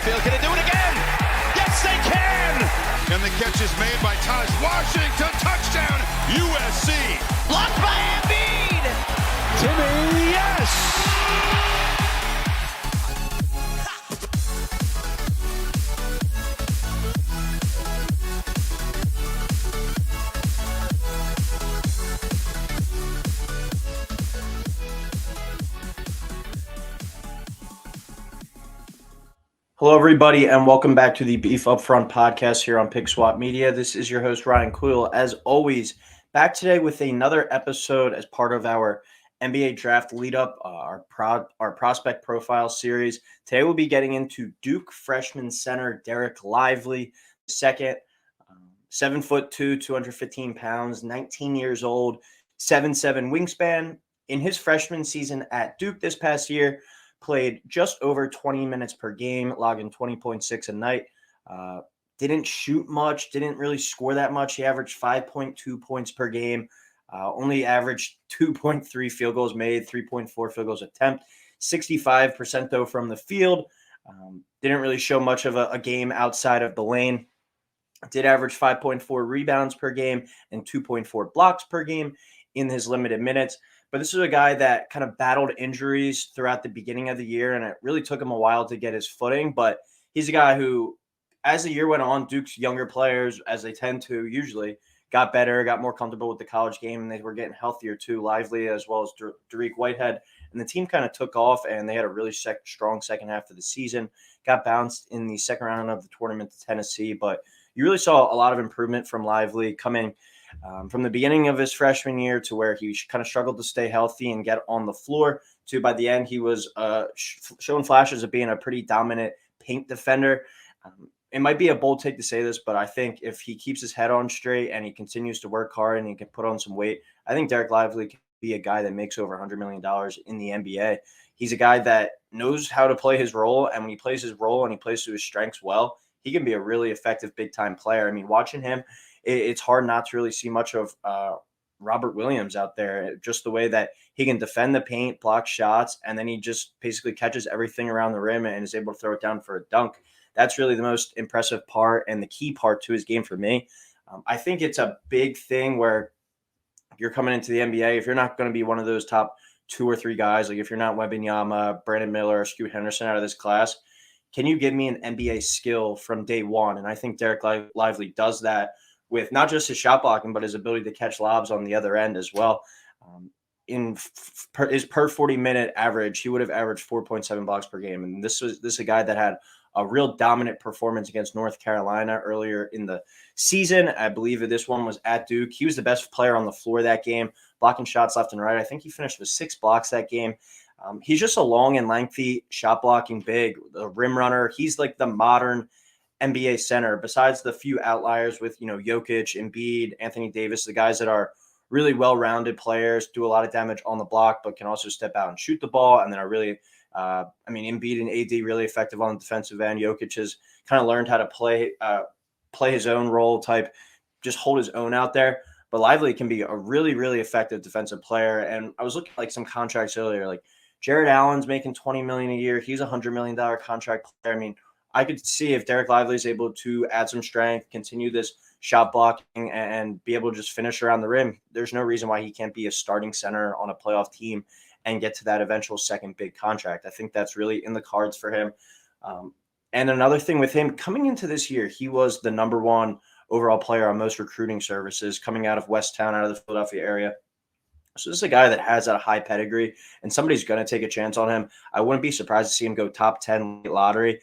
backfield. Can they do it again? Yes, they can! And the catch is made by Taj Washington. Touchdown, USC. Blocked by Embiid! Timmy, yes! Hello, everybody, and welcome back to the Beef Upfront podcast here on Pick Swap Media. This is your host, Ryan Coyle. As always, back today with another episode as part of our NBA draft lead-up, our prospect profile series. Today, we'll be getting into Duke freshman center Dereck Lively II, 7'2", 215 pounds, 19 years old, 7'7" wingspan. In his freshman season at Duke this past year, played just over 20 minutes per game, logging 20.6 a night. Didn't shoot much, didn't really score that much. He averaged 5.2 points per game, only averaged 2.3 field goals made, 3.4 field goals attempt, 65% though from the field. Didn't really show much of a game outside of the lane. Did average 5.4 rebounds per game and 2.4 blocks per game in his limited minutes. But this is a guy that kind of battled injuries throughout the beginning of the year, and it really took him a while to get his footing. But he's a guy who, as the year went on, Duke's younger players, as they tend to usually, got better, got more comfortable with the college game, and they were getting healthier too, Lively as well as Dereck Whitehead. And the team kind of took off, and they had a really strong second half of the season. Got bounced in the second round of the tournament to Tennessee, but you really saw a lot of improvement from Lively coming from the beginning of his freshman year to where he kind of struggled to stay healthy and get on the floor to by the end, he was showing flashes of being a pretty dominant paint defender. It might be a bold take to say this, but I think if he keeps his head on straight and he continues to work hard and he can put on some weight, I think Dereck Lively can be a guy that makes over $100 million in the NBA. He's a guy that knows how to play his role, and when he plays his role and he plays to his strengths well, he can be a really effective big-time player. I mean, watching him, it's hard not to really see much of Robert Williams out there, just the way that he can defend the paint, block shots, and then he just basically catches everything around the rim and is able to throw it down for a dunk. That's really the most impressive part and the key part to his game for me. I think it's a big thing where you're coming into the NBA, if you're not going to be one of those top 2 or 3 guys, like if you're not Wembanyama, Brandon Miller, or Scoot Henderson out of this class, can you give me an NBA skill from day one? And I think Dereck Lively does that with not just his shot blocking, but his ability to catch lobs on the other end as well. In his per 40-minute average, he would have averaged 4.7 blocks per game. And this is a guy that had a real dominant performance against North Carolina earlier in the season. I believe that this one was at Duke. He was the best player on the floor that game, blocking shots left and right. I think he finished with 6 blocks that game. He's just a long and lengthy shot blocking big, the rim runner. He's like the modern NBA center, besides the few outliers with, Jokic, Embiid, Anthony Davis, the guys that are really well-rounded players, do a lot of damage on the block, but can also step out and shoot the ball. And then are really, Embiid and AD really effective on the defensive end. Jokic has kind of learned how to play his own role type, just hold his own out there. But Lively can be a really, really effective defensive player. And I was looking at some contracts earlier, like Jared Allen's making $20 million a year. He's a $100 million contract player. I mean, I could see if Dereck Lively is able to add some strength, continue this shot blocking, and be able to just finish around the rim, there's no reason why he can't be a starting center on a playoff team and get to that eventual second big contract. I think that's really in the cards for him. And another thing with him, coming into this year, he was the number 1 overall player on most recruiting services coming out of Westtown, out of the Philadelphia area. So this is a guy that has that high pedigree, and somebody's going to take a chance on him. I wouldn't be surprised to see him go top 10 late lottery.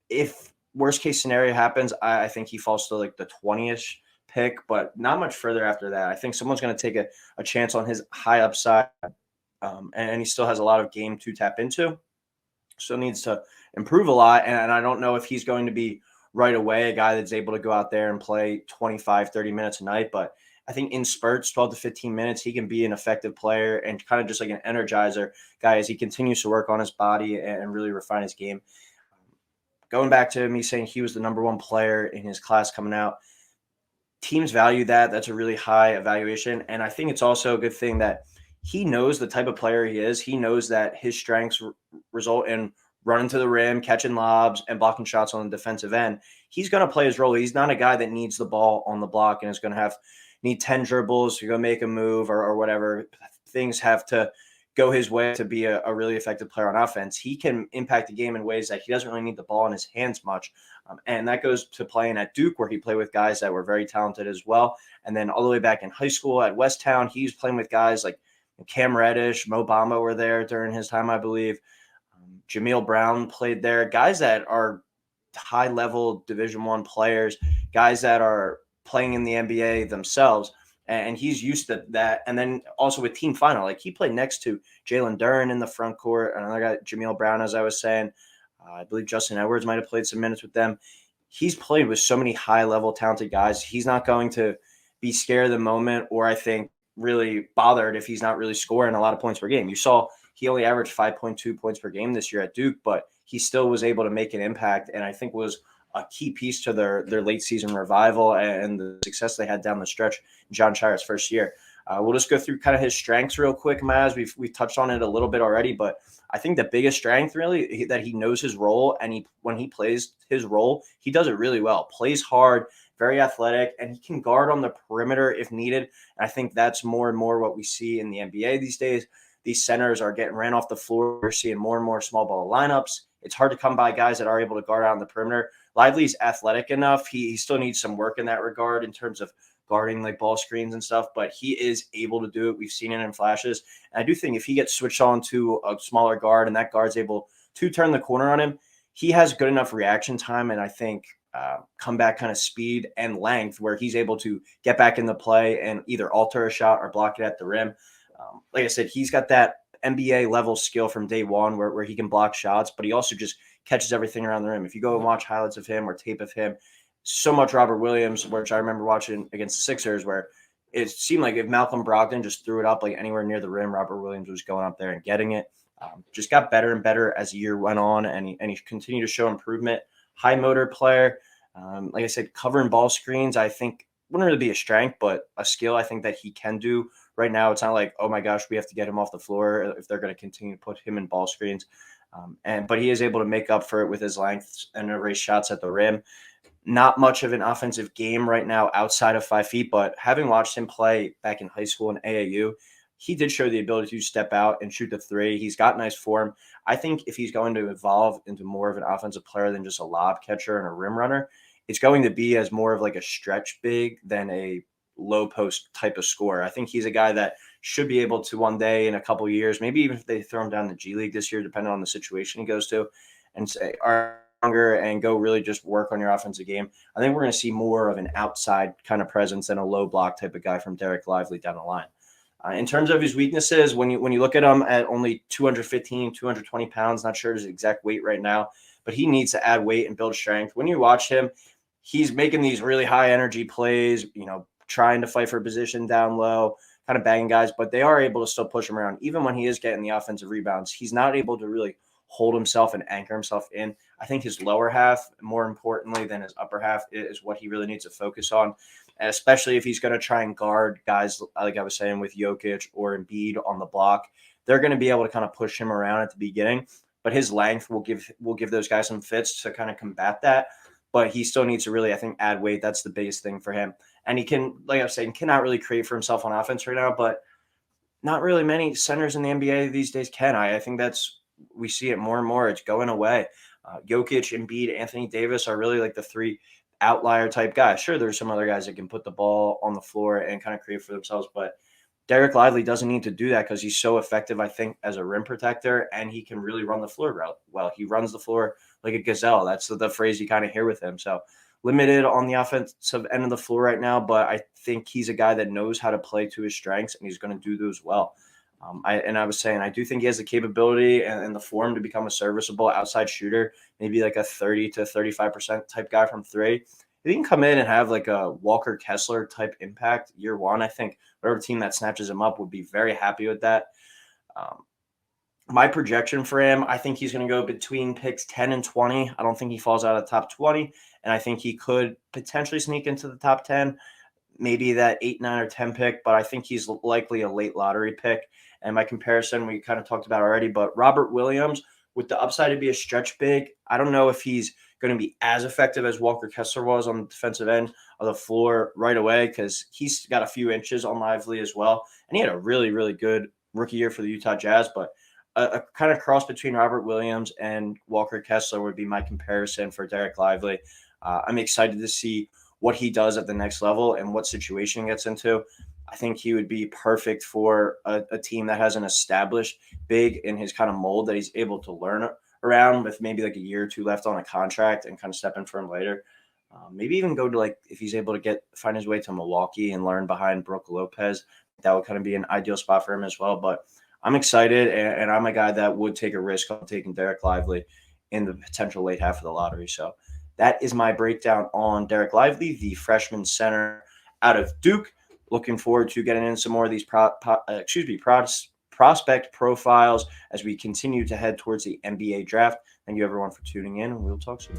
If worst case scenario happens, I think he falls to like the 20-ish pick, but not much further after that. I think someone's going to take a chance on his high upside, and he still has a lot of game to tap into. Still needs to improve a lot, and I don't know if he's going to be right away a guy that's able to go out there and play 25, 30 minutes a night, but I think in spurts, 12 to 15 minutes, he can be an effective player and kind of just like an energizer guy as he continues to work on his body and really refine his game. Going back to me saying he was the number 1 player in his class coming out, teams value that. That's a really high evaluation. And I think it's also a good thing that he knows the type of player he is. He knows that his strengths result in running to the rim, catching lobs, and blocking shots on the defensive end. He's going to play his role. He's not a guy that needs the ball on the block and is going to need 10 dribbles to go make a move or whatever. Things have to go his way to be a really effective player on offense. He can impact the game in ways that he doesn't really need the ball in his hands much. And that goes to playing at Duke, where he played with guys that were very talented as well. And then all the way back in high school at Westtown, he was playing with guys like Cam Reddish, Mo Bamba were there during his time, I believe. Jameel Brown played there. Guys that are high-level Division I players, guys that are playing in the NBA themselves, and he's used to that. And then also with team final, like he played next to Jalen Duren in the front court, another guy, Jameel Brown, as I was saying. I believe Justin Edwards might have played some minutes with them. He's played with so many high-level talented guys. He's not going to be scared of the moment, or I think really bothered if he's not really scoring a lot of points per game. You saw he only averaged 5.2 points per game this year at Duke, but he still was able to make an impact, and I think was a key piece to their late season revival and the success they had down the stretch in John Shire's first year. We'll just go through kind of his strengths real quick, Maz. We've touched on it a little bit already, but I think the biggest strength really that he knows his role, and when he plays his role, he does it really well. Plays hard, very athletic, and he can guard on the perimeter if needed. And I think that's more and more what we see in the NBA these days. These centers are getting ran off the floor. We're seeing more and more small ball lineups. It's hard to come by guys that are able to guard out on the perimeter. Lively's athletic enough. He still needs some work in that regard in terms of guarding like ball screens and stuff, but he is able to do it. We've seen it in flashes. And I do think if he gets switched on to a smaller guard and that guard's able to turn the corner on him, he has good enough reaction time and I think comeback kind of speed and length where he's able to get back in the play and either alter a shot or block it at the rim. Like I said, he's got that NBA level skill from day one where he can block shots, but he also just catches everything around the rim. If you go and watch highlights of him or tape of him, so much Robert Williams, which I remember watching against the Sixers, where it seemed like if Malcolm Brogdon just threw it up like anywhere near the rim, Robert Williams was going up there and getting it. Just got better and better as the year went on, and he continued to show improvement. High motor player. Like I said, covering ball screens, I think wouldn't really be a strength, but a skill I think that he can do. Right now, it's not like, oh my gosh, we have to get him off the floor if they're going to continue to put him in ball screens. But he is able to make up for it with his length and erase shots at the rim. Not much of an offensive game right now outside of 5 feet, but having watched him play back in high school and AAU, he did show the ability to step out and shoot the three. He's got nice form. I think if he's going to evolve into more of an offensive player than just a lob catcher and a rim runner, it's going to be as more of like a stretch big than a low post type of scorer. I think he's a guy that should be able to one day in a couple of years, maybe even if they throw him down the G League this year, depending on the situation he goes to, and say, all right, and go really just work on your offensive game. I think we're going to see more of an outside kind of presence than a low block type of guy from Dereck Lively down the line. In terms of his weaknesses, when you look at him at only 215, 220 pounds, not sure his exact weight right now, but he needs to add weight and build strength. When you watch him, he's making these really high energy plays, trying to fight for position down low, kind of banging guys, but they are able to still push him around. Even when he is getting the offensive rebounds, he's not able to really hold himself and anchor himself in. I think his lower half, more importantly than his upper half, is what he really needs to focus on, and especially if he's going to try and guard guys, like I was saying, with Jokic or Embiid on the block. They're going to be able to kind of push him around at the beginning, but his length will give those guys some fits to kind of combat that. But he still needs to really, I think, add weight. That's the biggest thing for him. And he can, like I was saying, cannot really create for himself on offense right now, but not really many centers in the NBA these days can. I think we see it more and more. It's going away. Jokic, Embiid, Anthony Davis are really like the three outlier type guys. Sure, there's some other guys that can put the ball on the floor and kind of create for themselves, but Dereck Lively doesn't need to do that because he's so effective, I think, as a rim protector, and he can really run the floor well. He runs the floor like a gazelle. That's the phrase you kind of hear with him. So limited on the offensive end of the floor right now, but I think he's a guy that knows how to play to his strengths, and he's going to do those well. I was saying, I do think he has the capability and the form to become a serviceable outside shooter, maybe like a 30 to 35% type guy from three. If he can come in and have like a Walker Kessler type impact year one, I think whatever team that snatches him up would be very happy with that. My projection for him, I think he's going to go between picks 10 and 20. I don't think he falls out of the top 20, and I think he could potentially sneak into the top 10, maybe that 8, 9, or 10 pick, but I think he's likely a late lottery pick. And my comparison, we kind of talked about already, but Robert Williams with the upside to be a stretch big. I don't know if he's going to be as effective as Walker Kessler was on the defensive end of the floor right away, because he's got a few inches on Lively as well. And he had a really, really good rookie year for the Utah Jazz. But a kind of cross between Robert Williams and Walker Kessler would be my comparison for Dereck Lively. I'm excited to see what he does at the next level and what situation he gets into. I think he would be perfect for a team that has an established big in his kind of mold that he's able to learn around, with maybe like a year or two left on a contract and kind of step in for him later. Maybe even go to, like, if he's able to find his way to Milwaukee and learn behind Brook Lopez, that would kind of be an ideal spot for him as well. But I'm excited, and I'm a guy that would take a risk on taking Dereck Lively in the potential late half of the lottery. So that is my breakdown on Dereck Lively, the freshman center out of Duke. Looking forward to getting in some more of these prospect profiles as we continue to head towards the NBA draft. Thank you, everyone, for tuning in, and we'll talk soon.